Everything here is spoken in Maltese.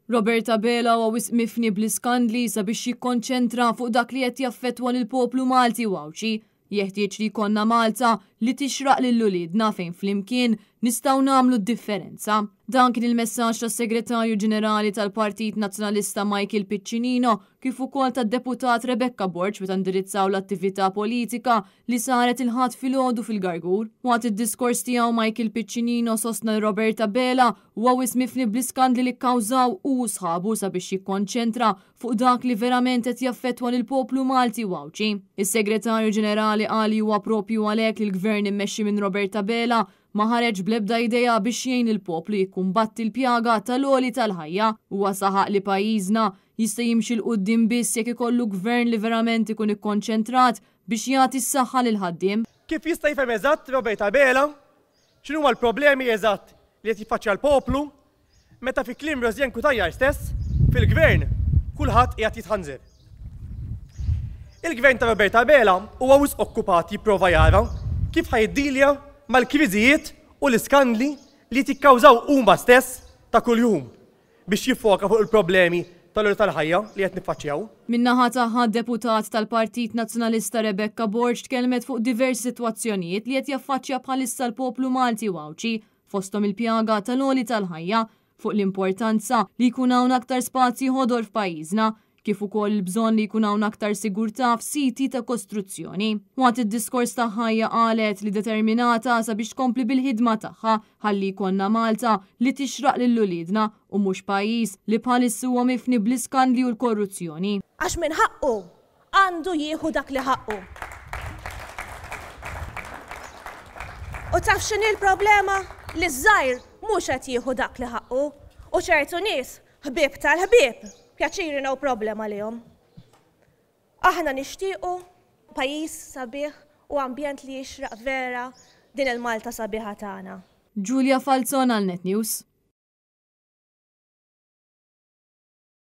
Roberta Bela huwa wisq mifni bl-iskandli sabiex jikkonċentra fuq dak li qed jaffettwa lill-poplu Malti wawċi. Jeħtieġ li jkollna Malta li tixraq lil uliedna fejn flimkien nistgħu nagħmlu d-differenza. Dan kien il-messaġġ tas-Segretarju Ġenerali tal-Partit Nazzjonalista Michael Piccinino kif ukoll tad-Deputat Rebecca Borg meta ndirizzaw l-attività politika li saret il-ħadd filgħodu fil-Gargur. Waqt id-diskors tiegħu Michael Piccinino sostna Roberta Bela huwa wisq mifni bl-iskandli li kkawżaw u sħabu sabiex jikkonċentra fuq dak li verament qed jaffettwa lill-poplu Malti wawċi. Is-Segretarju Ġenerali qal li huwa proprju għalhekk li l-Gvern immexxi minn Roberta Bela ma ħareġ bl-ebda idea biex jgħin il-poplu jikkumbatti l-pjaga tal-għoli tal-ħajja. Huwa saħaq li pajjiżna jista' jimxi l-qudiem biss jekk ikollu gvern li verament ikun ikkonċentrat biex jagħti s-saħħa lil ħaddiem. Kif jista' jifhem eżatt Roberta Bela x'inhuma l-problemi eżatt li qed jiffaċċja l-poplu meta fi kliem Rosjenku Tajjar stess fil-gvern kulħadd qiegħed jitħanżer. Il-gvern ta' Roberta Bela huwa wisq okkupat jipprova jara kif ħajiddilja mal-kriżijiet u l-iskandli li tikkawżaw huma stess ta' kuljum biex jiffoka fuq il-problemi tal-għoli tal-ħajja li qed niffaċċjaw. Min-naħa tagħha deputat tal-Partit Nazzjonalista Rebecca Borg tkellmet fuq diversi sitwazzjonijiet li qed jaffaċċja bħalissa l-poplu Malti wawċi fosthom il-pjaga tal-għoli tal-ħajja fuq l-importanza li jkun hawn aktar spazji ħodor f'pajjiżna kif ukoll il-bżonn li jkun hawn aktar sigurtà f'siti ta' kostruzzjoni. Waqt id-diskors tagħha qalet li determinata sabiex tkompli bil-ħidma tagħha ħalli jkollna Malta li tixraq lil uliedna u mhux pajjiż li bħalissa huwa mifni bl-iskandli u l-korruzzjoni. Għax minn ħaqqu għandu jieħu dak li ħaqqu. U taf x'inhi l-problema li żgħir mhux qed jieħu dak li ħaqqu u ċertu nies ħbieb tal-ħbieb. Pjaċiri no problema lihom. Aħna nixtiequ pajjiż sabiħ u ambjent li jixraq vera din il-Malta sabiħa tagħna. Giulia Falzon għal Net News.